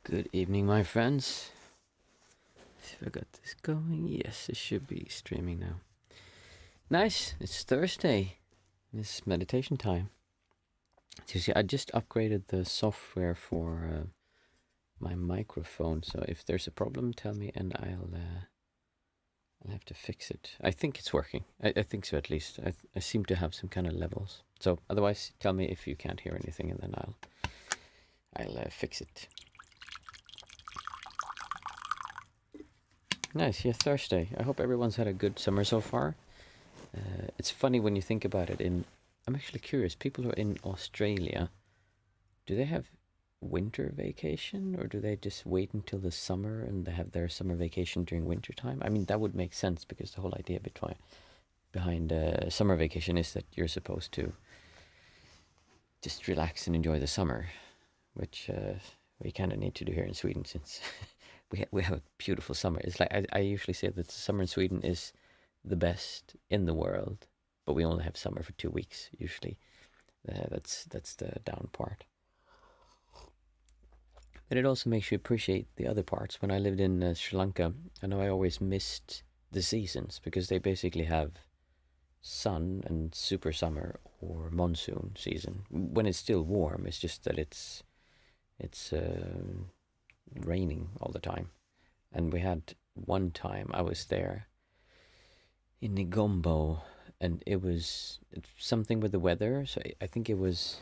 Good evening, my friends. Let's see if I got this going. Yes, it should be streaming now. Nice, it's Thursday. It's meditation time. So you see, I just upgraded the software for my microphone. So if there's a problem, tell me, and I'll have to fix it. I think it's working. I think so, at least. I seem to have some kind of levels. So otherwise, tell me if you can't hear anything, and then I'll fix it. Nice, yeah, Thursday. I hope everyone's had a good summer so far. It's funny when you think about it. I'm actually curious. People who are in Australia, do they have winter vacation, or do they just wait until the summer and they have their summer vacation during winter time? I mean, that would make sense because the whole idea behind summer vacation is that you're supposed to just relax and enjoy the summer, which we kind of need to do here in Sweden since we have a beautiful summer. It's like I usually say that the summer in Sweden is the best in the world, but we only have summer for 2 weeks usually. That's the down part. But it also makes you appreciate the other parts. When I lived in Sri Lanka, I know I always missed the seasons because they basically have sun and super summer or monsoon season. When it's still warm, it's just that it's raining all the time. And we had one time I was there in Negombo, and it was something with the weather. So I think it was,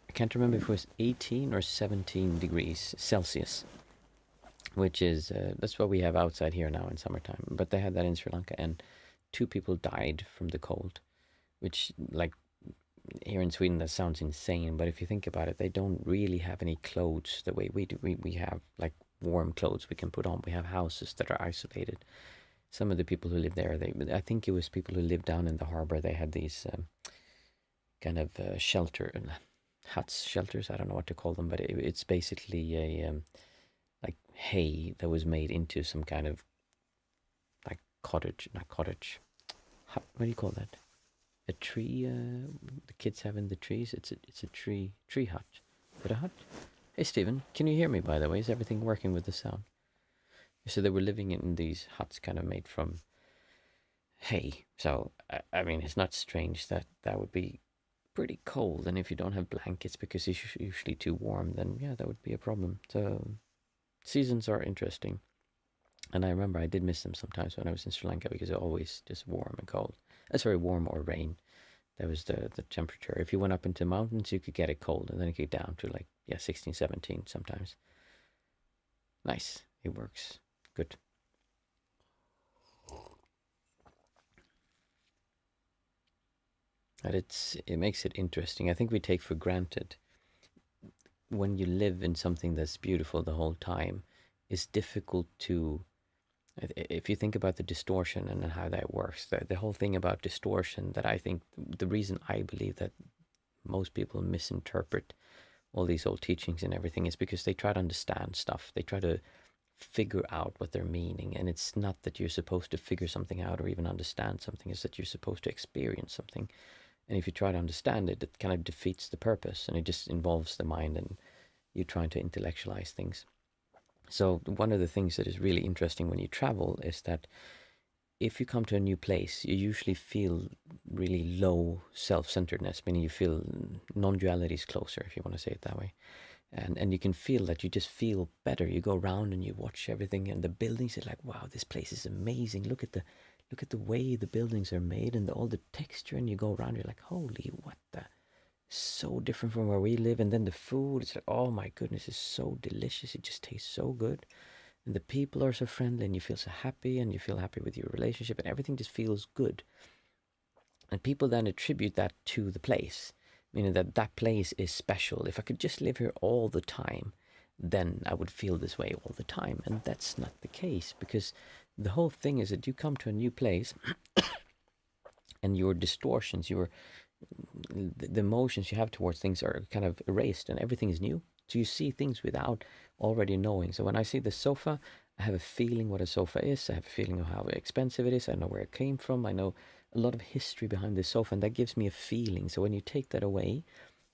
I can't remember if it was 18 or 17 degrees Celsius, which is, that's what we have outside here now in summertime. But they had that in Sri Lanka, and 2 people died from the cold, which, like, here in Sweden, that sounds insane. But if you think about it, they don't really have any clothes the way we do. We have, like, warm clothes we can put on. We have houses that are isolated. Some of the people who live there, I think it was people who lived down in the harbor. They had these kind of shelter huts, shelters. I don't know what to call them, but it's basically a like hay that was made into some kind of like cottage, not cottage. Hut, what do you call that? A tree. The kids have in the trees. It's a tree hut. Is it a hut? Hey, Stephen, can you hear me? By the way, is everything working with the sound? So they were living in these huts kind of made from hay. So, I mean, it's not strange that that would be pretty cold. And if you don't have blankets because it's usually too warm, then yeah, that would be a problem. So, seasons are interesting. And I remember I did miss them sometimes when I was in Sri Lanka because it's always just warm and cold. Sorry, warm or rain. That was the temperature. If you went up into mountains, you could get it cold, and then it could get down to like, yeah, 16, 17 sometimes. Nice. It works. Good. And it makes it interesting. I think we take for granted when you live in something that's beautiful the whole time, it's difficult to, if you think about the distortion and how that works, the whole thing about distortion, that I think the reason I believe that most people misinterpret all these old teachings and everything is because they try to understand stuff. They try to figure out what they're meaning, and it's not that you're supposed to figure something out or even understand something. It's that you're supposed to experience something, and if you try to understand it, it kind of defeats the purpose, and it just involves the mind, and you're trying to intellectualize things. So one of the things that is really interesting when you travel is that if you come to a new place, you usually feel really low self-centeredness, meaning you feel non-duality is closer, if you want to say it that way. And you can feel that you just feel better. You go around and you watch everything, and the buildings are like, wow, this place is amazing. Look at the way the buildings are made and all the texture. And you go around, you're like, holy, what the, so different from where we live. And then the food, it's like, oh my goodness, it's so delicious. It just tastes so good. And the people are so friendly, and you feel so happy, and you feel happy with your relationship, and everything just feels good. And people then attribute that to the place, meaning that that place is special. If I could just live here all the time, then I would feel this way all the time. And that's not the case, because the whole thing is that you come to a new place and your distortions, the emotions you have towards things are kind of erased, and everything is new. So you see things without already knowing. So when I see the sofa, I have a feeling what a sofa is. I have a feeling of how expensive it is. I know where it came from. I know a lot of history behind the sofa, and that gives me a feeling. So when you take that away,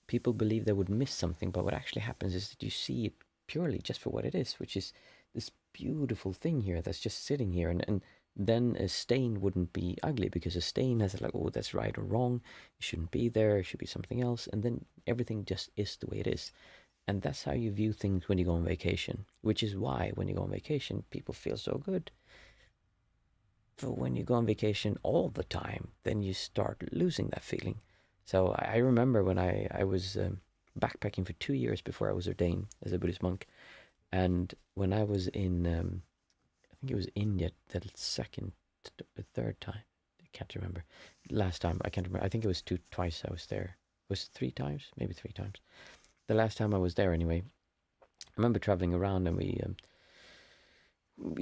people believe they would miss something, but what actually happens is that you see it purely just for what it is, which is this beautiful thing here that's just sitting here. And then a stain wouldn't be ugly, because a stain has like, oh, that's right or wrong. It shouldn't be there. It should be something else. And then everything just is the way it is. And that's how you view things when you go on vacation, which is why when you go on vacation, people feel so good. But when you go on vacation all the time, then you start losing that feeling. So I remember when I was backpacking for 2 years before I was ordained as a Buddhist monk. And when I was in, I think it was India, the second, the third time, I can't remember. Last time, I can't remember. I think it was twice I was there. Was it 3 times? Maybe 3 times. The last time I was there, anyway, I remember traveling around, and we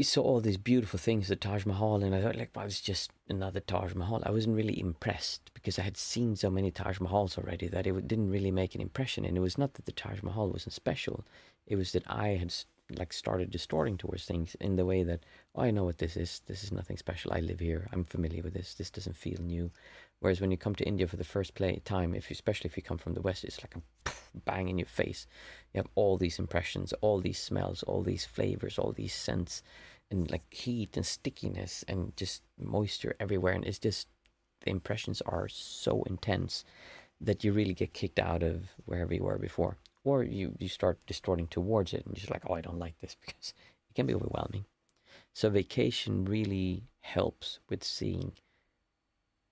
saw all these beautiful things, the Taj Mahal, and I thought, like, well, it's just another Taj Mahal. I wasn't really impressed because I had seen so many Taj Mahals already that it didn't really make an impression. And it was not that the Taj Mahal wasn't special. It was that I had like started distorting towards things in the way that, oh, I know what this is. This is nothing special. I live here. I'm familiar with this. This doesn't feel new. Whereas when you come to India for the first time, especially if you come from the West, it's like a bang in your face. You have all these impressions, all these smells, all these flavors, all these scents, and like heat and stickiness and just moisture everywhere. And it's just, the impressions are so intense that you really get kicked out of wherever you were before. Or you start distorting towards it, and you're just like, oh, I don't like this, because it can be overwhelming. So vacation really helps with seeing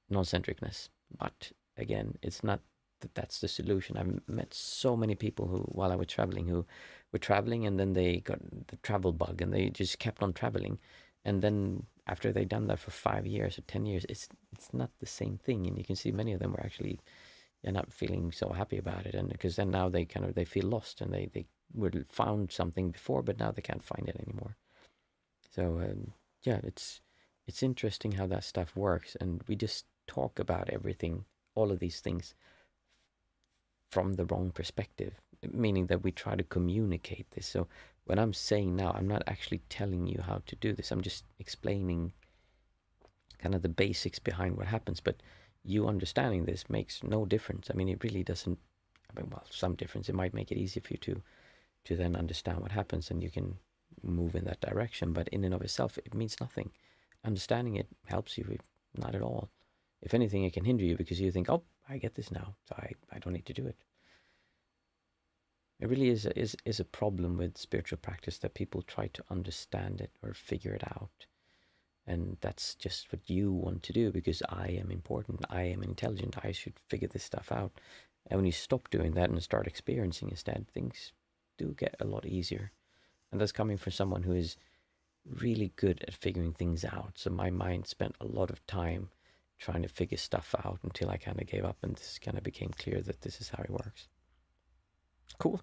non-centricness. But again, it's not that that's the solution. I've met so many people who, while I was traveling, who were traveling and then they got the travel bug and they just kept on traveling. And then after they'd done that for 5 years or 10 years, it's not the same thing. And you can see many of them were actually not feeling so happy about it. And because then now they feel lost, and they would found something before, but now they can't find it anymore. So yeah, it's interesting how that stuff works. And we just talk about everything, all of these things, from the wrong perspective, meaning that we try to communicate this. So when I'm saying now, I'm not actually telling you how to do this. I'm just explaining kind of the basics behind what happens. But you understanding this makes no difference. I mean, it really doesn't. I mean, well, some difference. It might make it easier for you to then understand what happens, and you can move in that direction. But in and of itself, it means nothing. Understanding it helps you, not at all. If anything, it can hinder you, because you think, oh, I get this now, so I don't need to do it. It really is a problem with spiritual practice, that people try to understand it or figure it out. And that's just what you want to do, because I am important, I am intelligent, I should figure this stuff out. And when you stop doing that and start experiencing instead, things do get a lot easier. And that's coming from someone who is really good at figuring things out. So my mind spent a lot of time trying to figure stuff out until I kind of gave up, and this kind of became clear that this is how it works. Cool.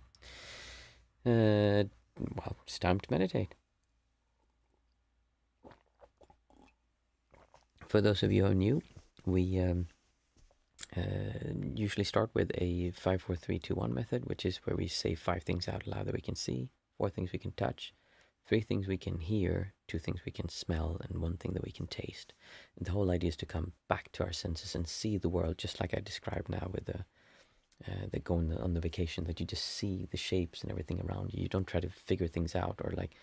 Well, it's time to meditate. For those of you who are new, we usually start with a 5, 4, 3, 2, 1 method, which is where we say 5 things out loud that we can see, 4 things we can touch, 3 things we can hear, 2 things we can smell, and 1 thing that we can taste. And the whole idea is to come back to our senses and see the world, just like I described now with the going on the vacation, that you just see the shapes and everything around you. You don't try to figure things out or like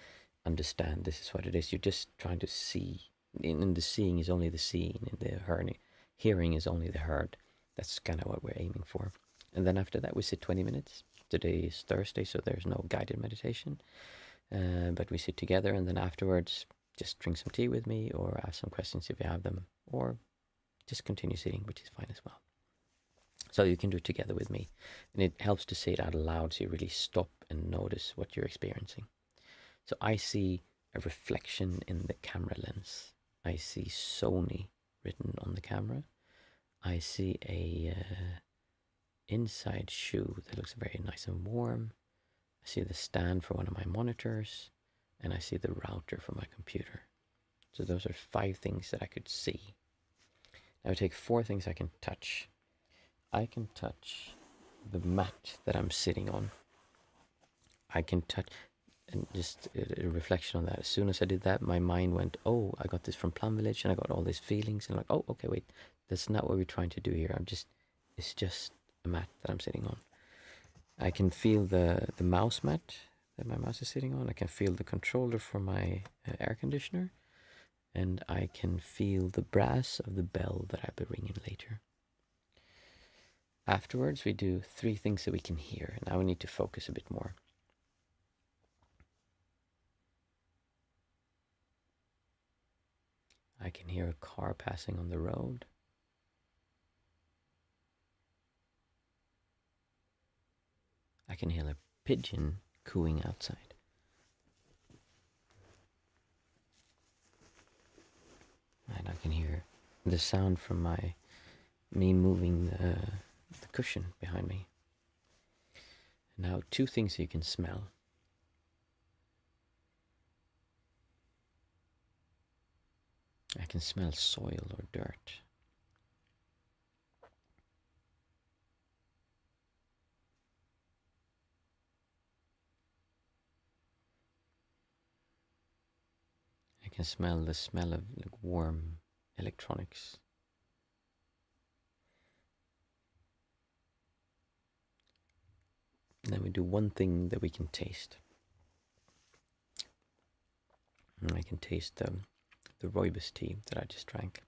understand this is what it is. You're just trying to see. In the seeing is only the seen, and the hearing is only the heard. That's kind of what we're aiming for. And then after that, we sit 20 minutes. Today is Thursday, so there's no guided meditation. But we sit together, and then afterwards, just drink some tea with me, or ask some questions if you have them, or just continue sitting, which is fine as well. So you can do it together with me. And it helps to say it out loud, so you really stop and notice what you're experiencing. So I see a reflection in the camera lens. I see Sony written on the camera. I see a inside shoe that looks very nice and warm. I see the stand for one of my monitors, and I see the router for my computer. So those are 5 things that I could see. Now I take 4 things I can touch. I can touch the mat that I'm sitting on. I can touch, and just a reflection on that. As soon as I did that, my mind went, oh, I got this from Plum Village, and I got all these feelings, and I'm like, oh, okay, wait, that's not what we're trying to do here. It's just a mat that I'm sitting on. I can feel the mouse mat that my mouse is sitting on. I can feel the controller for my air conditioner, and I can feel the brass of the bell that I'll be ringing later. Afterwards, we do 3 things that we can hear. Now we need to focus a bit more. I can hear a car passing on the road. I can hear a pigeon cooing outside. And I can hear the sound from me moving the cushion behind me. Now 2 things you can smell. I can smell soil or dirt. I can smell the smell of like warm electronics. And then we do 1 thing that we can taste. And I can taste the rooibos tea that I just drank.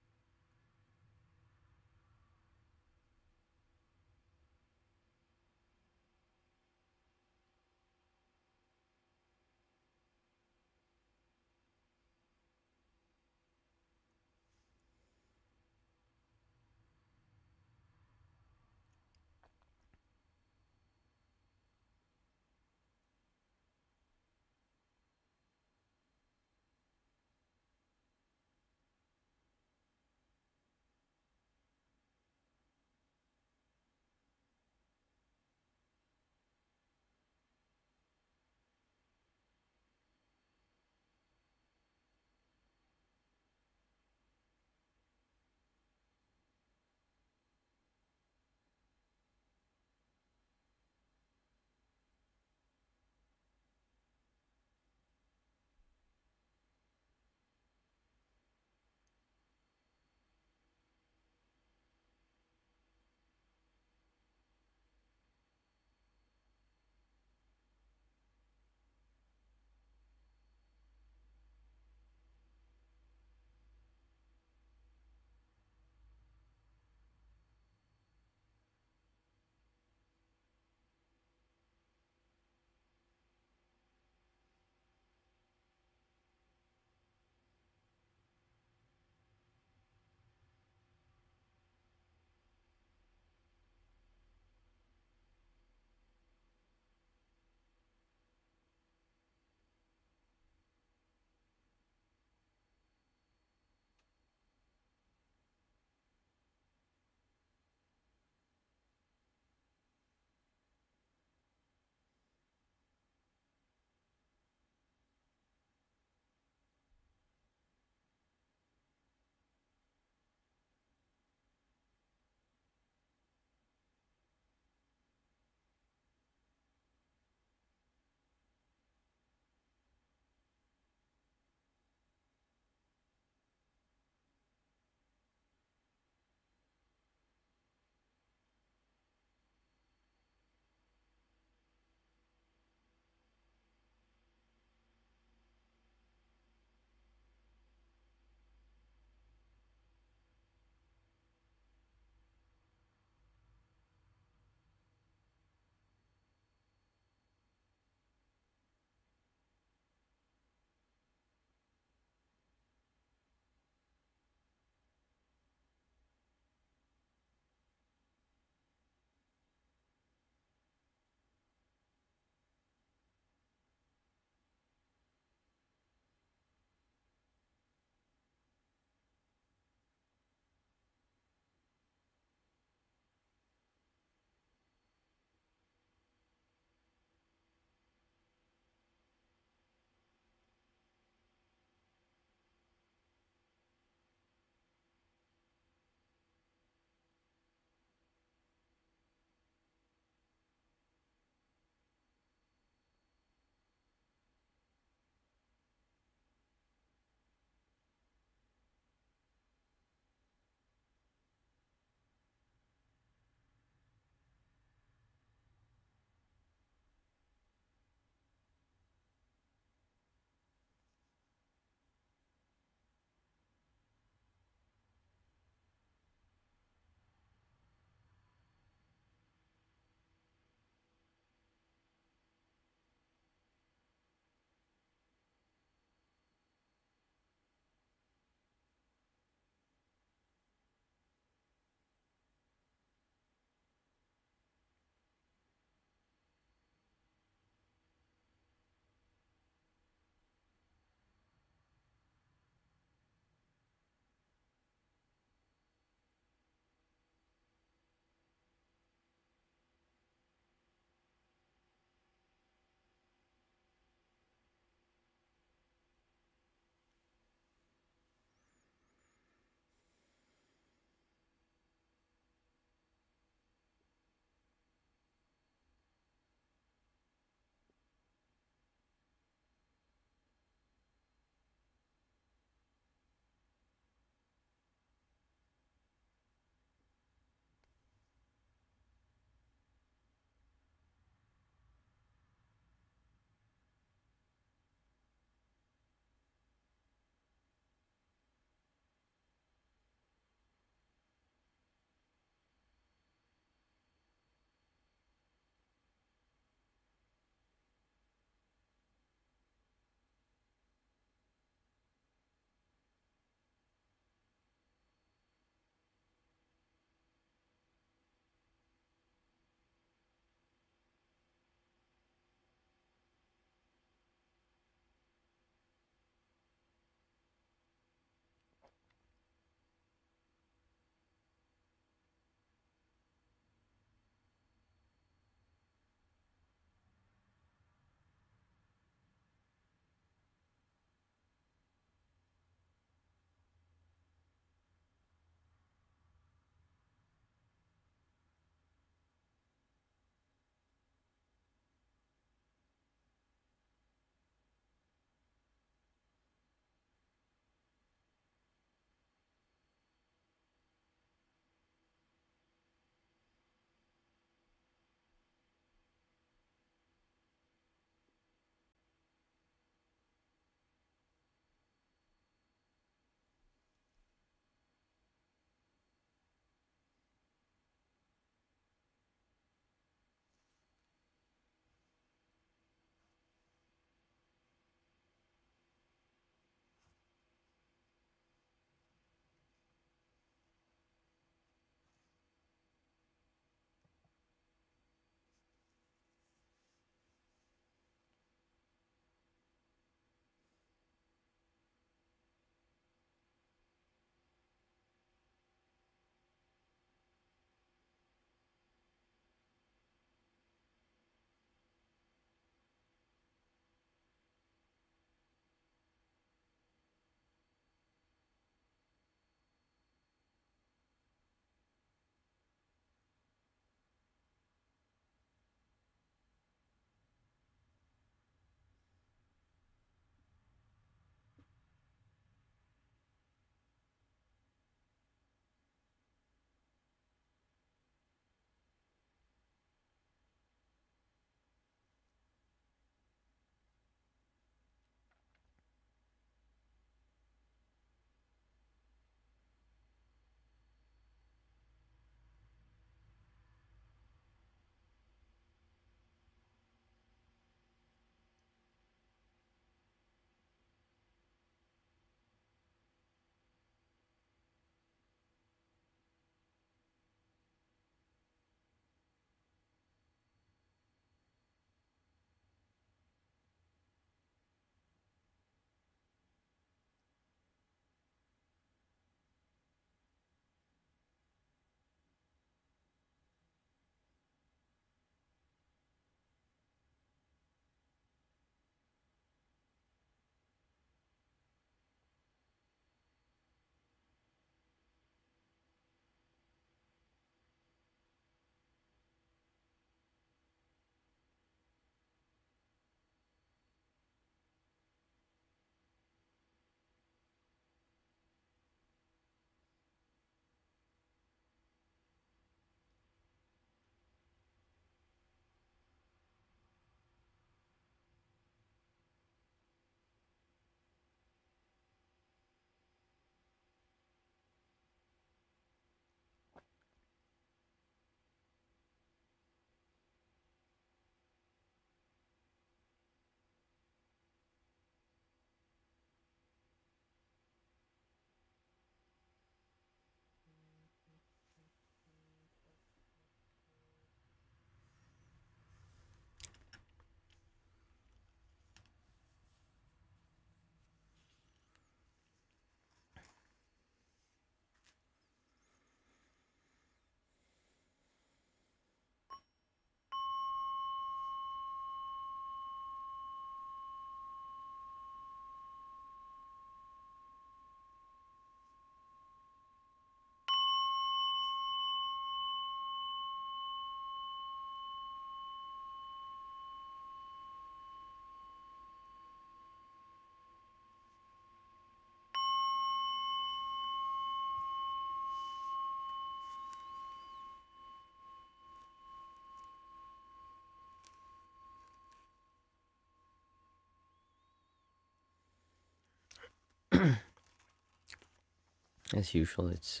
As usual, it's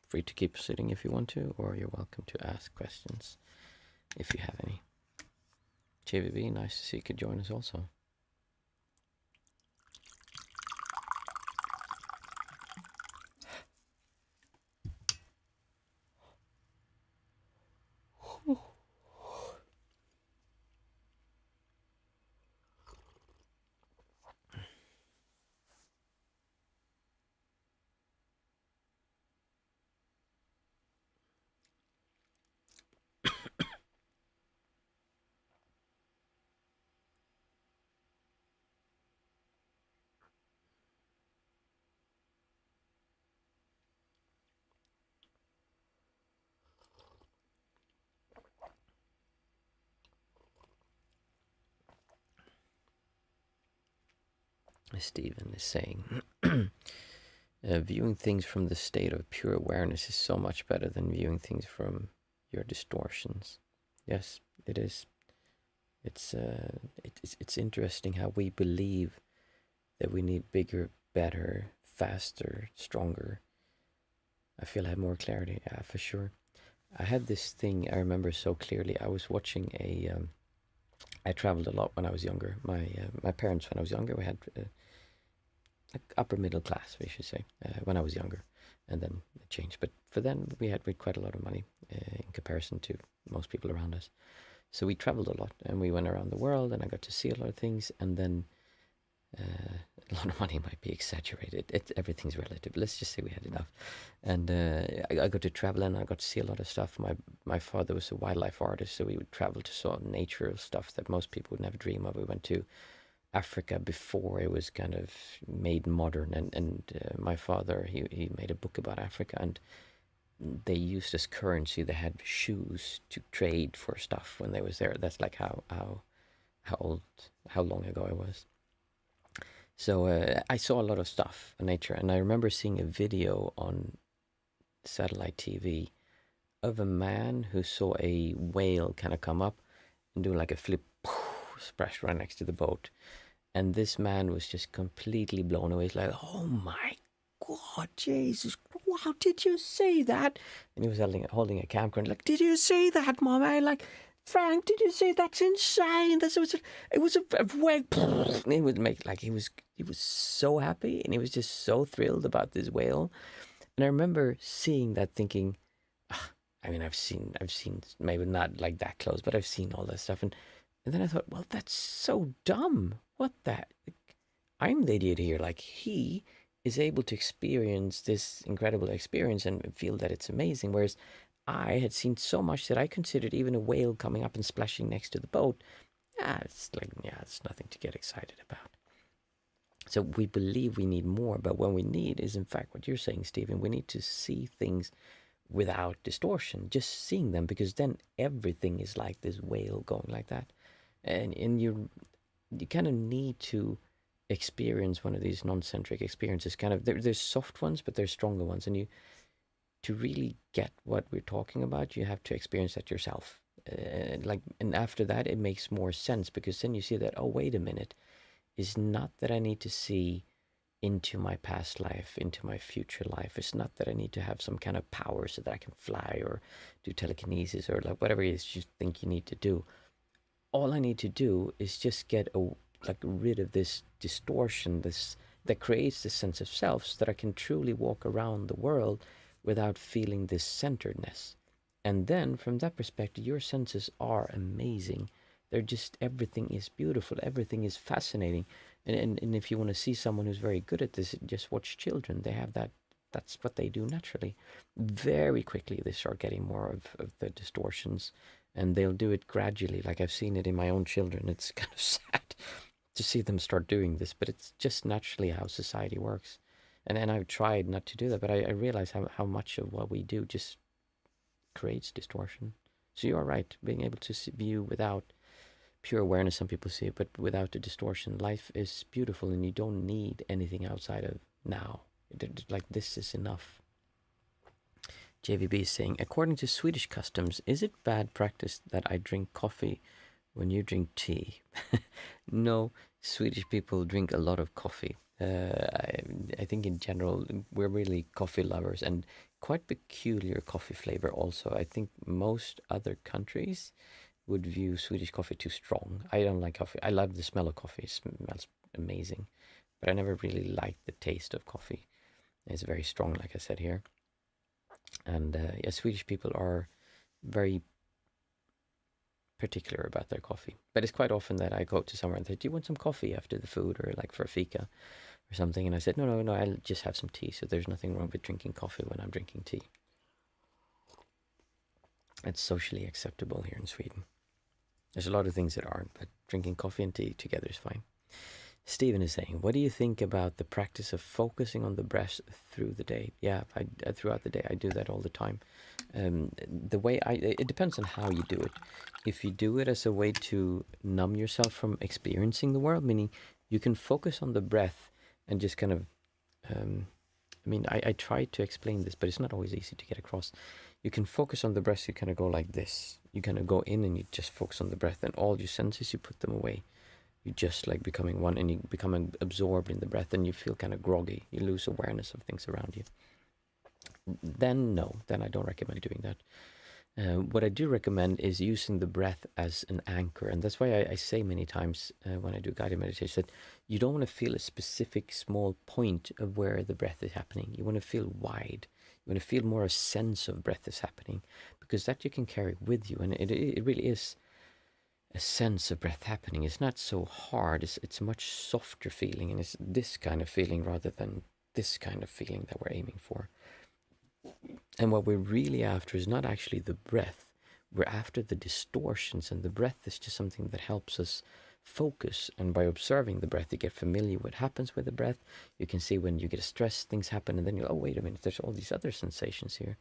free to keep sitting if you want to, or you're welcome to ask questions if you have any. JVB, nice to see you could join us also. Stephen is saying, viewing things from the state of pure awareness is so much better than viewing things from your distortions. Yes, it is. It's interesting how we believe that we need bigger, better, faster, stronger. I feel I have more clarity, yeah, for sure. I had this thing I remember so clearly. I was watching I traveled a lot when I was younger. My parents, when I was younger, we had like upper middle class, we should say, when I was younger, and then it changed. But for then, we had quite a lot of money in comparison to most people around us. So we traveled a lot, and we went around the world, and I got to see a lot of things. And then a lot of money might be exaggerated. Everything's relative. Let's just say we had enough. And I got to travel, and I got to see a lot of stuff. My father was a wildlife artist, so we would travel to sort of nature stuff that most people would never dream of. We went to Africa before it was kind of made modern, and my father, he made a book about Africa, and they used as currency, they had shoes to trade for stuff when they was there. That's like how long ago it was. So I saw a lot of stuff in nature, and I remember seeing a video on satellite TV of a man who saw a whale kind of come up and do like a flip, splash right next to the boat. And this man was just completely blown away. He's like, "Oh my God, Jesus, wow, did you see that?" And he was holding a camcorder, like, "Did you see that, Mama? Like, Frank, did you see? That's insane. It was a whale." And he would make like he was so happy, and he was just so thrilled about this whale. And I remember seeing that, thinking, I mean, I've seen maybe not like that close, but I've seen all that stuff, and then I thought, well, that's so dumb. What that? I'm the idiot here. Like, he is able to experience this incredible experience and feel that it's amazing, whereas I had seen so much that I considered even a whale coming up and splashing next to the boat, it's nothing to get excited about. So we believe we need more, but what we need is, in fact, what you're saying, Stephen. We need to see things without distortion, just seeing them, because then everything is like this whale going like that. And you kind of need to experience one of these non-centric experiences. Kind of there's soft ones, but there's stronger ones, and to really get what we're talking about, you have to experience that yourself. And after that, it makes more sense, because then you see that, oh, wait a minute, it's not that I need to see into my past life, into my future life. It's not that I need to have some kind of power so that I can fly or do telekinesis or like whatever it is you think you need to do. All I need to do is just get rid of this distortion, this that creates this sense of self, so that I can truly walk around the world without feeling this centeredness. And then from that perspective, your senses are amazing. They're just, everything is beautiful, everything is fascinating. And if you want to see someone who's very good at this, just watch children. They have that's what they do naturally. Very quickly they start getting more of the distortions, and they'll do it gradually. Like, I've seen it in my own children. It's kind of sad to see them start doing this, but it's just naturally how society works. And I've tried not to do that, but I realize how much of what we do just creates distortion. So you are right, being able to view without pure awareness, some people see it, but without the distortion. Life is beautiful, and you don't need anything outside of now. Like, this is enough. JVB is saying, according to Swedish customs, is it bad practice that I drink coffee when you drink tea? No, Swedish people drink a lot of coffee. I think in general we're really coffee lovers and quite peculiar coffee flavor also. I think most other countries would view Swedish coffee too strong. I don't like coffee. I love the smell of coffee. It smells amazing, but I never really liked the taste of coffee. It's very strong, like I said here. And yeah, Swedish people are very particular about their coffee. But it's quite often that I go to somewhere and say, "Do you want some coffee after the food, or like for a fika or something?" And I said, "No, I'll just have some tea." So there's nothing wrong with drinking coffee when I'm drinking tea. It's socially acceptable here in Sweden. There's a lot of things that aren't, but drinking coffee and tea together is fine. Stephen is saying, what do you think about the practice of focusing on the breath through the day? Yeah, throughout the day, I do that all the time. The way it depends on how you do it. If you do it as a way to numb yourself from experiencing the world, meaning you can focus on the breath and just kind of, I try to explain this, but it's not always easy to get across. You can focus on the breath, you kind of go like this. You kind of go in and you just focus on the breath, and all your senses, you put them away. You just like becoming one, and you become absorbed in the breath, and you feel kind of groggy. You lose awareness of things around you. Then I don't recommend doing that. What I do recommend is using the breath as an anchor, and that's why I say many times when I do guided meditation that you don't want to feel a specific small point of where the breath is happening. You want to feel wide. You want to feel more a sense of breath is happening, because that you can carry with you, and it really is a sense of breath happening. It's not so hard. It's a much softer feeling, and it's this kind of feeling rather than this kind of feeling that we're aiming for. And what we're really after is not actually the breath. We're after the distortions, and the breath is just something that helps us focus. And by observing the breath, you get familiar with what happens with the breath. You can see when you get stressed, things happen, and then you're, oh, wait a minute, there's all these other sensations here.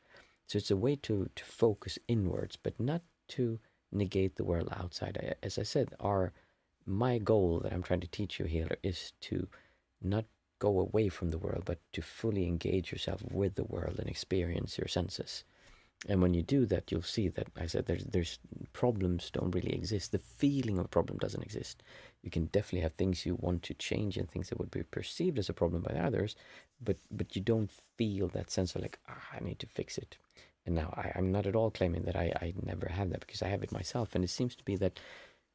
So it's a way to focus inwards, but not to negate the world outside. As I said, my goal that I'm trying to teach you here is to not go away from the world, but to fully engage yourself with the world and experience your senses. And when you do that, you'll see that I said there's problems don't really exist. The feeling of a problem doesn't exist. You can definitely have things you want to change and things that would be perceived as a problem by others, but you don't feel that sense of like, I need to fix it. And now I'm not at all claiming that I never have that, because I have it myself. And it seems to be that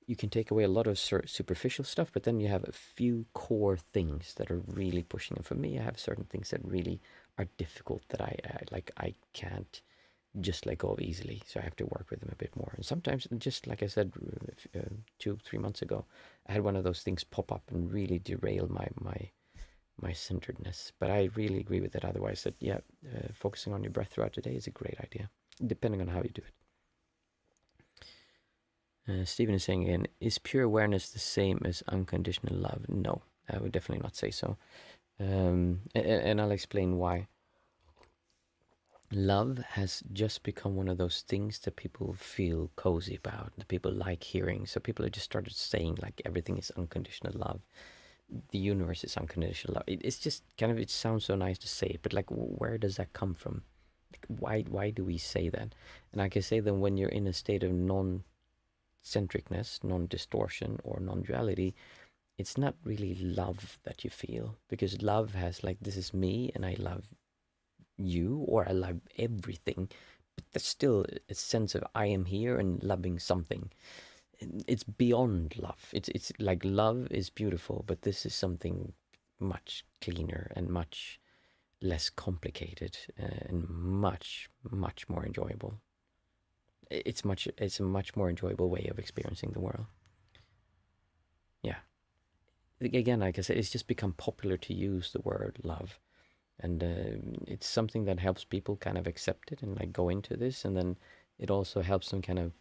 you can take away a lot of superficial stuff, but then you have a few core things that are really pushing. And for me, I have certain things that really are difficult that I can't just let go of easily. So I have to work with them a bit more. And sometimes, just like I said 2-3 months ago, I had one of those things pop up and really derail my centeredness. But I really agree with it. Otherwise, that focusing on your breath throughout the day is a great idea, depending on how you do it. Stephen is saying again, is pure awareness the same as unconditional love? No, I would definitely not say so. And I'll explain why. Love has just become one of those things that people feel cozy about, that people like hearing. So people have just started saying like everything is unconditional love. The universe is unconditional love. It's just kind of, it sounds so nice to say it, but like, where does that come from? Like, why do we say that? And I can say that when you're in a state of non-centricness, non-distortion, or non-duality, it's not really love that you feel, because love has like, this is me and I love you, or I love everything, but there's still a sense of I am here and loving something. It's beyond love. It's like love is beautiful, but this is something much cleaner and much less complicated and much more enjoyable. It's a much more enjoyable way of experiencing the world. Yeah. Again, like I said, it's just become popular to use the word love, and it's something that helps people kind of accept it and like go into this, and then it also helps them kind of,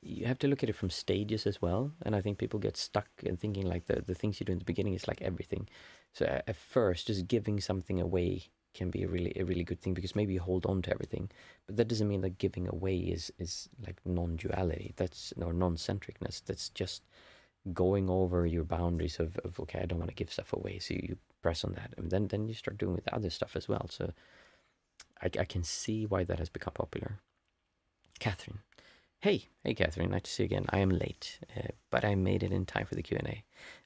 you have to look at it from stages as well. And I think people get stuck in thinking like the things you do in the beginning is like everything. So at first, just giving something away can be a really good thing, because maybe you hold on to everything, but that doesn't mean that giving away is like non-duality. That's, or non-centricness. That's just going over your boundaries of okay, I don't want to give stuff away, so you press on that, and then you start doing with the other stuff as well. So I can see why that has become popular. Catherine. Hey, Catherine, nice to see you again. I am late, but I made it in time for the Q&A.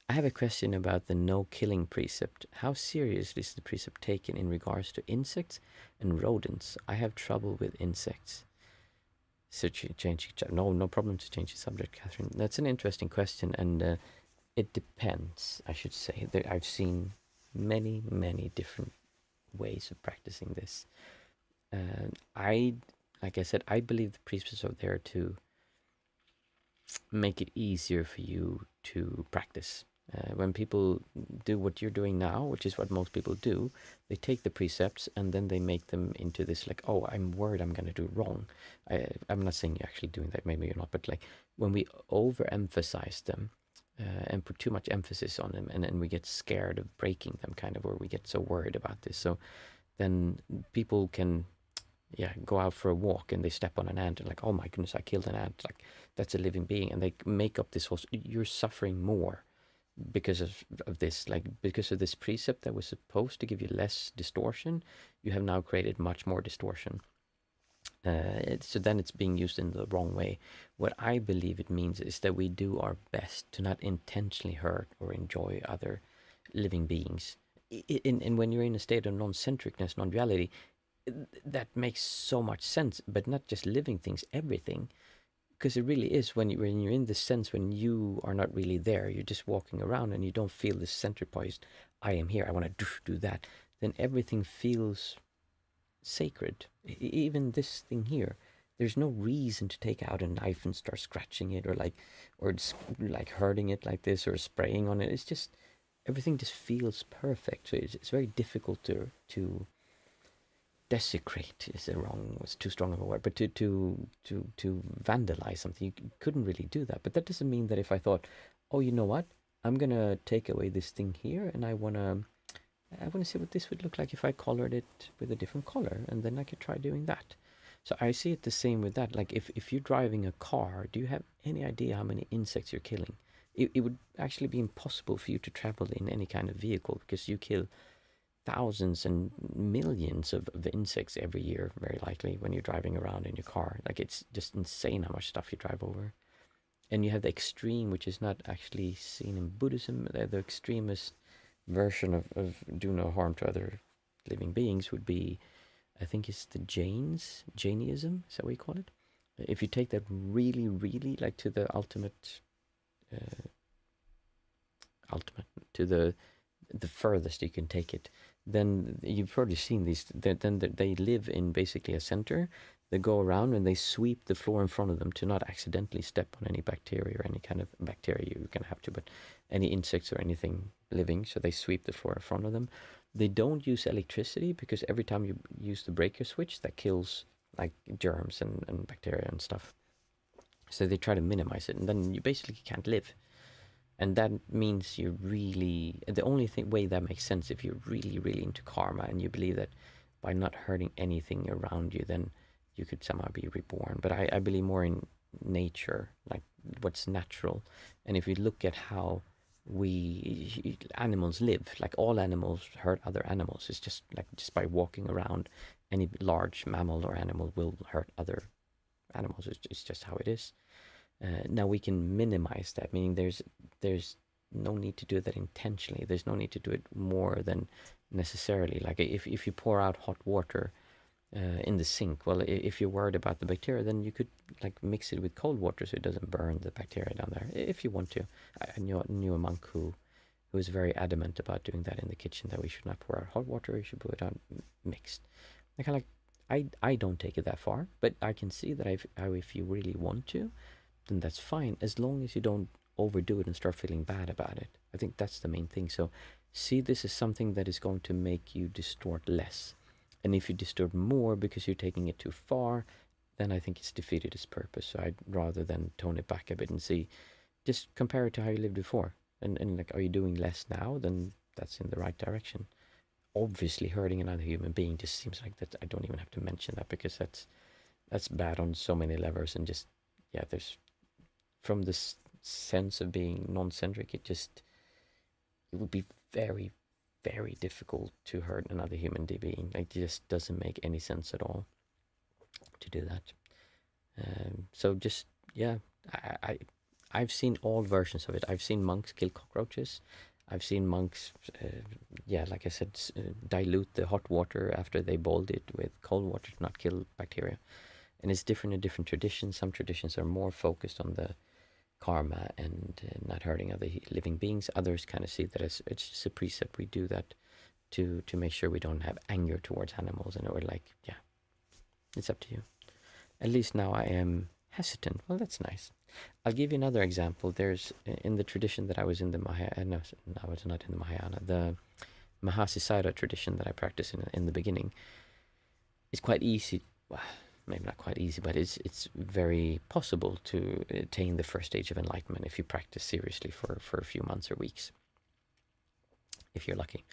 I have a question about the no killing precept. How seriously is the precept taken in regards to insects and rodents? I have trouble with insects. So change, no problem to change the subject, Catherine. That's an interesting question, and it depends. I should say that I've seen many different ways of practicing this. I, like I said, I believe the precepts are there to make it easier for you to practice. When people do what you're doing now, which is what most people do, they take the precepts and then they make them into this like, oh, I'm worried I'm going to do wrong. I'm not saying you're actually doing that, maybe you're not, but like when we overemphasize them and put too much emphasis on them, and then we get scared of breaking them, kind of, or we get so worried about this. So then people can go out for a walk and they step on an ant and like, oh my goodness, I killed an ant. Like, that's a living being. And they make up this whole, you're suffering more because of this, like, because of this precept that was supposed to give you less distortion, you have now created much more distortion. So then it's being used in the wrong way. What I believe it means is that we do our best to not intentionally hurt or enjoy other living beings. And when you're in a state of non-centricness, non-duality, that makes so much sense, but not just living things, everything. Because it really is when you're in this sense, when you are not really there, you're just walking around and you don't feel this center point. I am here, I want to do that. Then everything feels sacred. Even this thing here, there's no reason to take out a knife and start scratching it, or like hurting it like this, or spraying on it. It's just, everything just feels perfect. So it's very difficult to desecrate is a wrong, was too strong of a word, but to vandalize something, you couldn't really do that. But that doesn't mean that if I thought, oh, you know what, I'm gonna take away this thing here, and I wanna see what this would look like if I colored it with a different color, and then I could try doing that. So I see it the same with that. Like, if you're driving a car, do you have any idea how many insects you're killing? It would actually be impossible for you to travel in any kind of vehicle, because you kill thousands and millions of insects every year, very likely, when you're driving around in your car. Like, it's just insane how much stuff you drive over. And you have the extreme, which is not actually seen in Buddhism. The extremist version of do no harm to other living beings would be, I think it's the Jainism, is that what you call it? If you take that really, really, like, to the ultimate, to the furthest you can take it, then you've probably seen these. Then they live in basically a center. They go around and they sweep the floor in front of them to not accidentally step on any bacteria or any kind of bacteria you can have to, but any insects or anything living. So they sweep the floor in front of them. They don't use electricity, because every time you use the breaker switch, that kills like germs and bacteria and stuff. So they try to minimize it, and then you basically can't live. And that means you're really, the only way that makes sense, if you're really into karma and you believe that by not hurting anything around you, then you could somehow be reborn. But I believe more in nature, like what's natural. And if you look at how animals live, like all animals hurt other animals. It's just like, just by walking around, any large mammal or animal will hurt other animals. It's just how it is. Now we can minimize that, meaning there's no need to do that intentionally. There's no need to do it more than necessarily. Like, if you pour out hot water in the sink, well, if you're worried about the bacteria, then you could like mix it with cold water so it doesn't burn the bacteria down there, if you want to. I knew a monk who was very adamant about doing that in the kitchen, that we should not pour out hot water, we should put it out mixed. I kind of like, I don't take it that far, but I can see that if you really want to, then that's fine, as long as you don't overdo it and start feeling bad about it. I think that's the main thing. So see this as something that is going to make you distort less. And if you distort more because you're taking it too far, then I think it's defeated its purpose. So I'd rather than tone it back a bit and see, just compare it to how you lived before. And like, are you doing less now? Then that's in the right direction. Obviously, hurting another human being just seems like that. I don't even have to mention that, because that's bad on so many levels. And just, yeah, there's, from this sense of being non-centric, it would be very, very difficult to hurt another human being. Like, it just doesn't make any sense at all to do that. So just, yeah, I've seen all versions of it. I've seen monks kill cockroaches. I've seen monks, yeah, like I said, dilute the hot water after they boiled it with cold water to not kill bacteria. And it's different in different traditions. Some traditions are more focused on the karma and not hurting other living beings. Others kind of see that as it's just a precept. We do that to make sure we don't have anger towards animals. And we're like, yeah, it's up to you. At least now I am hesitant. Well, that's nice. I'll give you another example. There's in the tradition that I was in the no, I was not in the Mahayana. The Mahasiddhara tradition that I practiced in the beginning. It's quite easy. Well, maybe not quite easy, but it's very possible to attain the first stage of enlightenment if you practice seriously for a few months or weeks, if you're lucky.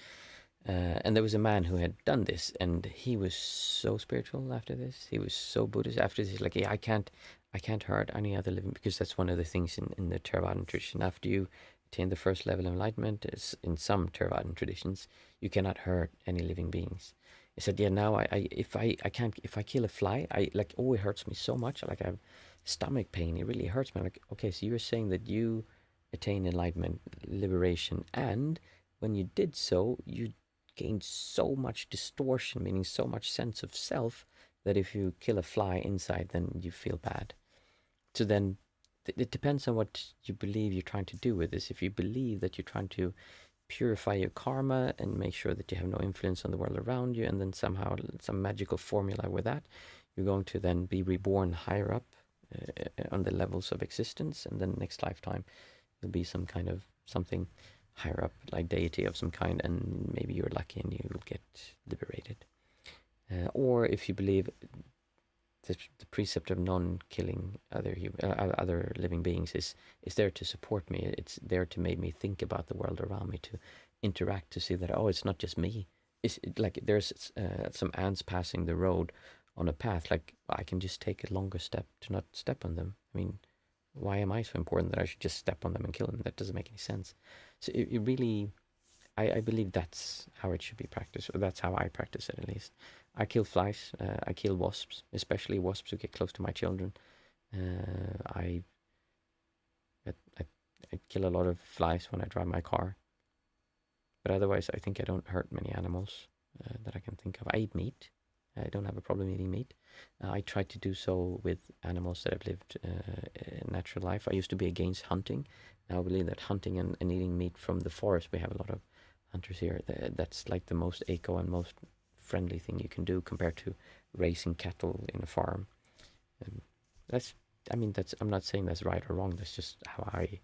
And there was a man who had done this, and he was so spiritual after this. He was so Buddhist after this. He's like, yeah, I can't hurt any other living, because that's one of the things in the Theravadan tradition. After you attain the first level of enlightenment, is in some Theravadan traditions, you cannot hurt any living beings. He said, yeah, now if I kill a fly, it hurts me so much. Like I have stomach pain. It really hurts me. I'm like, okay, so you're saying that you attain enlightenment, liberation, and when you did so, you gained so much distortion, meaning so much sense of self, that if you kill a fly inside, then you feel bad. So then it depends on what you believe you're trying to do with this. If you believe that you're trying to purify your karma and make sure that you have no influence on the world around you, and then somehow some magical formula with that, you're going to then be reborn higher up on the levels of existence, and then next lifetime you'll be some kind of something higher up, like deity of some kind, and maybe you're lucky and you will get liberated. Or if you believe the precept of non-killing other living beings is there to support me. It's there to make me think about the world around me, to interact, to see that, oh, it's not just me. It's like there's some ants passing the road on a path. Like I can just take a longer step to not step on them. I mean, why am I so important that I should just step on them and kill them? That doesn't make any sense. So it really, I believe that's how it should be practiced, or that's how I practice it at least. I kill flies, I kill wasps, especially wasps who get close to my children. I kill a lot of flies when I drive my car. But otherwise, I think I don't hurt many animals that I can think of. I eat meat. I don't have a problem eating meat. I try to do so with animals that have lived a natural life. I used to be against hunting. Now I believe that hunting and eating meat from the forest, we have a lot of hunters here. That's like the most eco and most friendly thing you can do compared to raising cattle in a farm. And I'm not saying that's right or wrong. That's just how I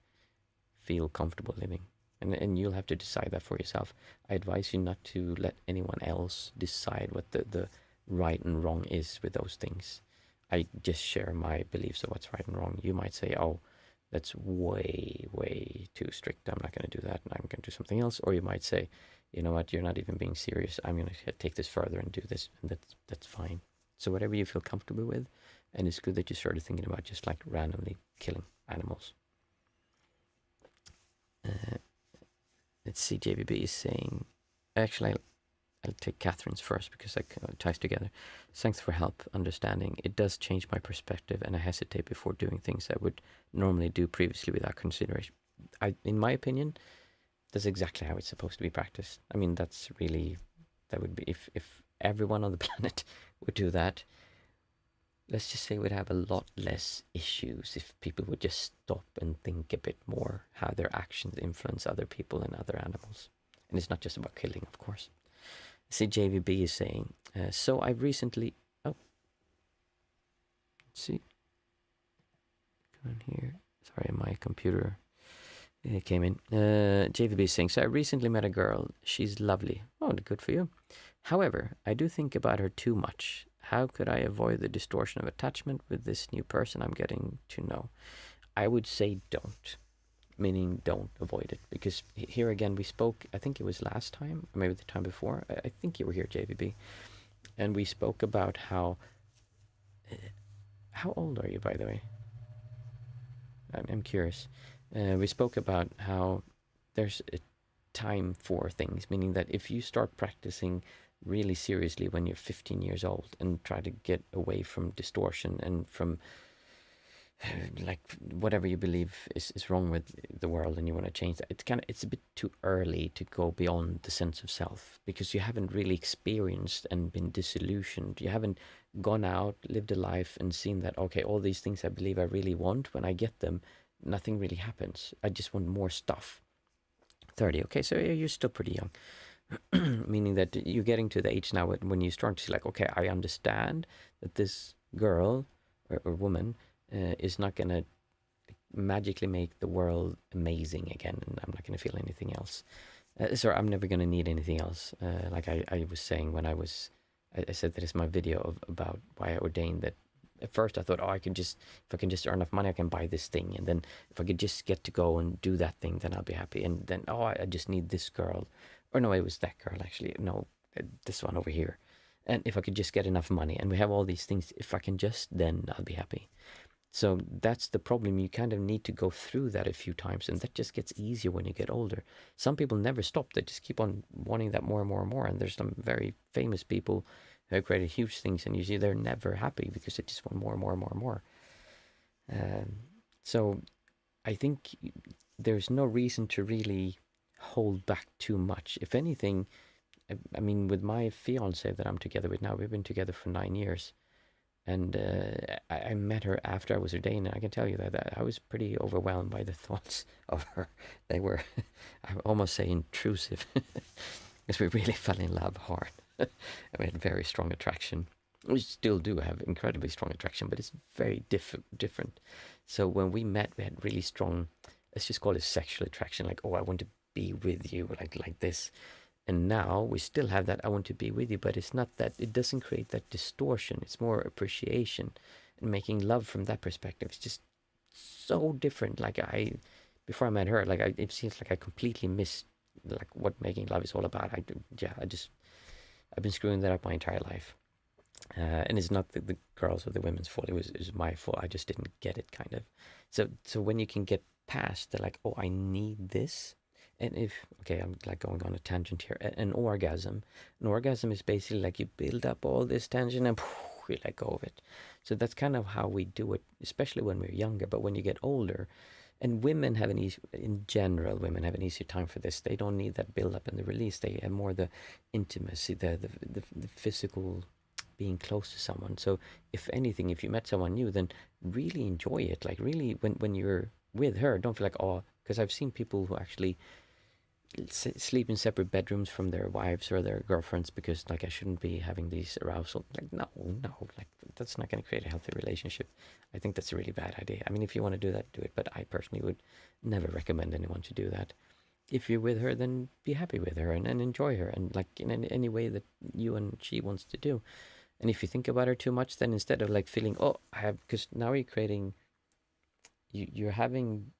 feel comfortable living. And you'll have to decide that for yourself. I advise you not to let anyone else decide what the right and wrong is with those things. I just share my beliefs of what's right and wrong. You might say, oh, that's way, way too strict. I'm not going to do that, and I'm going to do something else. Or you might say, you know what, you're not even being serious. I'm going to take this further and do this, and that's fine. So whatever you feel comfortable with, and it's good that you started thinking about just like randomly killing animals. Let's see, JVB is saying, actually, I'll take Catherine's first because it ties together. Thanks for help understanding. It does change my perspective, and I hesitate before doing things I would normally do previously without consideration. In my opinion, that's exactly how it's supposed to be practiced. I mean, that would be, if everyone on the planet would do that, let's just say we'd have a lot less issues if people would just stop and think a bit more how their actions influence other people and other animals. And it's not just about killing, of course. See, JVB is saying, so I've recently, let's see, go in here. Sorry, my computer came in. JVB is saying, so I recently met a girl. She's lovely. Oh, good for you. However, I do think about her too much. How could I avoid the distortion of attachment with this new person I'm getting to know? I would say don't, meaning don't avoid it. Because here again, we spoke, I think it was last time, or maybe the time before. I think you were here, JVB. And we spoke about how old are you, by the way? I'm curious. We spoke about how there's a time for things, meaning that if you start practicing really seriously when you're 15 years old and try to get away from distortion and from like whatever you believe is wrong with the world and you want to change that, it's a bit too early to go beyond the sense of self, because you haven't really experienced and been disillusioned. You haven't gone out, lived a life, and seen that, okay, all these things I believe I really want, when I get them, nothing really happens. I just want more stuff. 30, okay, so you're still pretty young. Meaning that you're getting to the age now when you start to see, like, okay, I understand that this girl or woman is not going to magically make the world amazing again, and I'm not going to feel anything else. So I'm never going to need anything else. Like I was saying when I said that it's my video about why I ordained that. At first I thought, oh, if I can just earn enough money, I can buy this thing. And then if I could just get to go and do that thing, then I'll be happy. And then, oh, I just need this girl. Or no, it was that girl, actually. No, this one over here. And if I could just get enough money, and we have all these things, if I can just, then I'll be happy. So that's the problem. You kind of need to go through that a few times, and that just gets easier when you get older. Some people never stop. They just keep on wanting that more and more and more. And there's some very famous people who have created huge things, and you see they're never happy because they just want more and more and more and more. So I think there's no reason to really hold back too much. If anything, I mean, with my fiance that I'm together with now, we've been together for 9 years. And I met her after I was ordained, and I can tell you that I was pretty overwhelmed by the thoughts of her. They were, I would almost say, intrusive, because we really fell in love hard. And we had very strong attraction. We still do have incredibly strong attraction, but it's very different. So when we met, we had really strong, let's just call it sexual attraction. Like, oh, I want to be with you, like this. And now we still have that, I want to be with you, but it's not that, it doesn't create that distortion. It's more appreciation and making love from that perspective. It's just so different. Like before I met her, like it seems like I completely missed like what making love is all about. I've been screwing that up my entire life. And it's not the girls or the women's fault. It was my fault. I just didn't get it, kind of. So when you can get past the, like, oh, I need this. And okay, I'm like going on a tangent here. An orgasm is basically like you build up all this tension and you let go of it. So that's kind of how we do it, especially when we're younger. But when you get older, and women have in general, women have an easier time for this. They don't need that build up and the release. They have more the intimacy, the physical being close to someone. So if anything, if you met someone new, then really enjoy it. Like really, when you're with her, don't feel like, oh, because I've seen people who actually sleep in separate bedrooms from their wives or their girlfriends because, like, I shouldn't be having these arousal. Like, no, like that's not going to create a healthy relationship. I think that's a really bad idea. I mean, if you want to do that, do it. But I personally would never recommend anyone to do that. If you're with her, then be happy with her and enjoy her, and like in any way that you and she wants to do. And if you think about her too much, then instead of like feeling, oh, I have, because now you're creating, you're having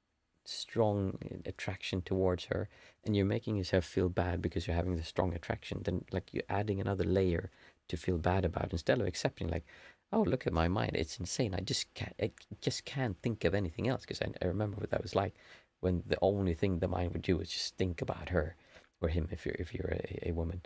strong attraction towards her, and you're making yourself feel bad because you're having the strong attraction, then like you're adding another layer to feel bad about, instead of accepting, like, oh, look at my mind, it's insane, I just can't think of anything else. Because I remember what that was like, when the only thing the mind would do is just think about her or him, if you're a woman,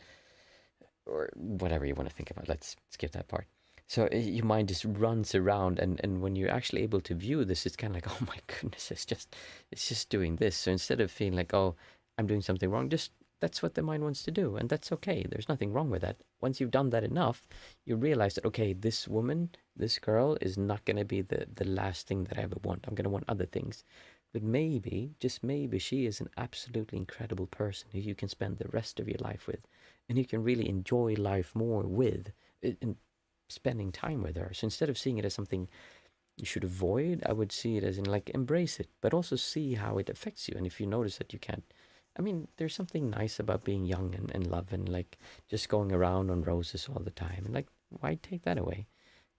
or whatever you want to think about. Let's skip that part. So your mind just runs around, and when you're actually able to view this, it's kind of like, oh my goodness, it's just doing this. So instead of feeling like, oh, I'm doing something wrong, just that's what the mind wants to do, and that's okay. There's nothing wrong with that. Once you've done that enough, you realize that, okay, this woman, this girl is not going to be the last thing that I ever want. I'm going to want other things. But maybe, just maybe, she is an absolutely incredible person who you can spend the rest of your life with, and you can really enjoy life more with, and spending time with her. So instead of seeing it as something you should avoid, I would see it as in, like, embrace it, but also see how it affects you. And if you notice that you can't, I mean, there's something nice about being young and love, and like just going around on roses all the time. And like, why take that away?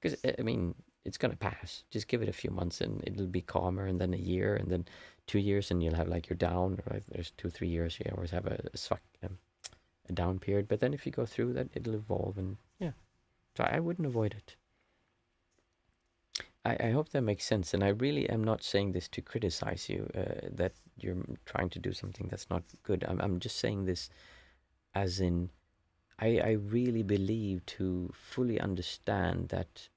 Because I mean, it's gonna pass. Just give it a few months, and it'll be calmer. And then a year, and then 2 years, and you'll have like you're down. Right? There's 2-3 years. You always have a down period. But then if you go through that, it'll evolve, and yeah. So I wouldn't avoid it. I hope that makes sense. And I really am not saying this to criticize you, that you're trying to do something that's not good. I'm just saying this as in, I really believe, to fully understand that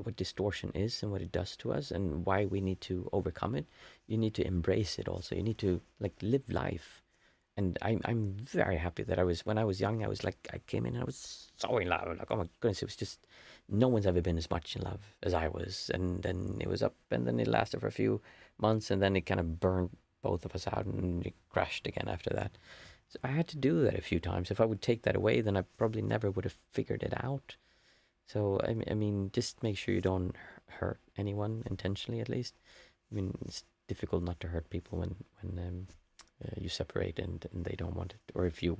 what distortion is and what it does to us and why we need to overcome it, you need to embrace it also. You need to like live life. And I'm very happy that when I was young, I was like, I came in and I was so in love. Like, oh my goodness, it was just, no one's ever been as much in love as I was. And then it was up, and then it lasted for a few months, and then it kind of burned both of us out, and it crashed again after that. So I had to do that a few times. If I would take that away, then I probably never would have figured it out. So I mean, just make sure you don't hurt anyone intentionally, at least. I mean, it's difficult not to hurt people when you separate and they don't want it, or if you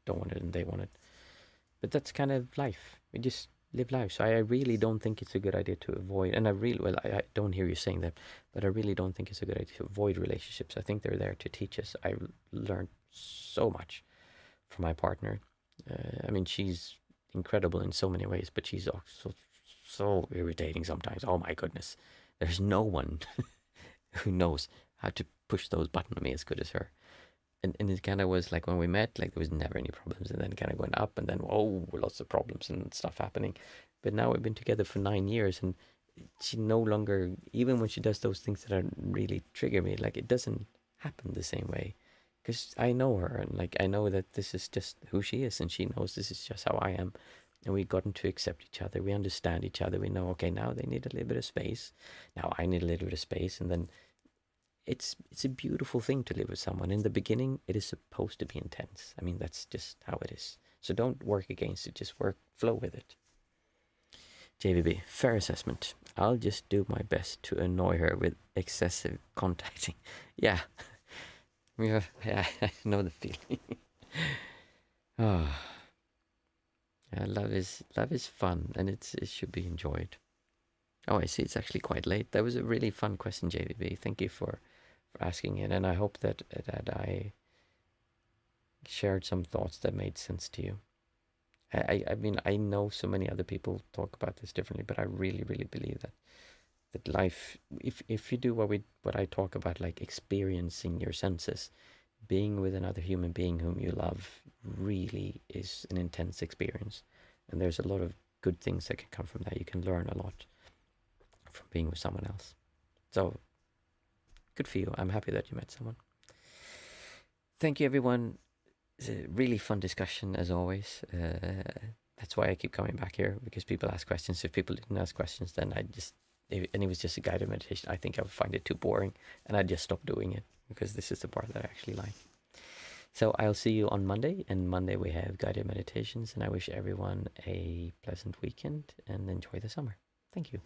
don't want it and they want it. But that's kind of life. We just live life. So I really don't think it's a good idea to avoid. And I don't hear you saying that, but I really don't think it's a good idea to avoid relationships. I think they're there to teach us. I learned so much from my partner. I mean, she's incredible in so many ways, but she's also so irritating sometimes. Oh my goodness, there's no one who knows how to push those buttons on me as good as her. And it kind of was like when we met, like there was never any problems, and then kind of going up, and then whoa, lots of problems and stuff happening. But now we've been together for 9 years, and she no longer, even when she does those things that are really trigger me, like it doesn't happen the same way, because I know her, and like I know that this is just who she is, and she knows this is just how I am. And we've gotten to accept each other. We understand each other. We know, okay, now they need a little bit of space. Now I need a little bit of space, and then it's a beautiful thing to live with someone. In the beginning, it is supposed to be intense. I mean, that's just how it is. So don't work against it. Just flow with it. JVB, fair assessment. I'll just do my best to annoy her with excessive contacting. Yeah, yeah, I know the feeling. Oh, yeah, love is fun, and it should be enjoyed. Oh, I see. It's actually quite late. That was a really fun question, JVB. Thank you for asking it, and I hope that I shared some thoughts that made sense to you. I mean, I know so many other people talk about this differently, but I really, really believe that life, if you do what I talk about, like experiencing your senses, being with another human being whom you love, really is an intense experience, and there's a lot of good things that can come from that. You can learn a lot from being with someone else. So good for you. I'm happy that you met someone. Thank you, everyone. It's a really fun discussion, as always. That's why I keep coming back here, because people ask questions. If people didn't ask questions, then and it was just a guided meditation, I think I would find it too boring, and I'd just stop doing it, because this is the part that I actually like. So I'll see you on Monday, and Monday we have guided meditations, and I wish everyone a pleasant weekend and enjoy the summer. Thank you.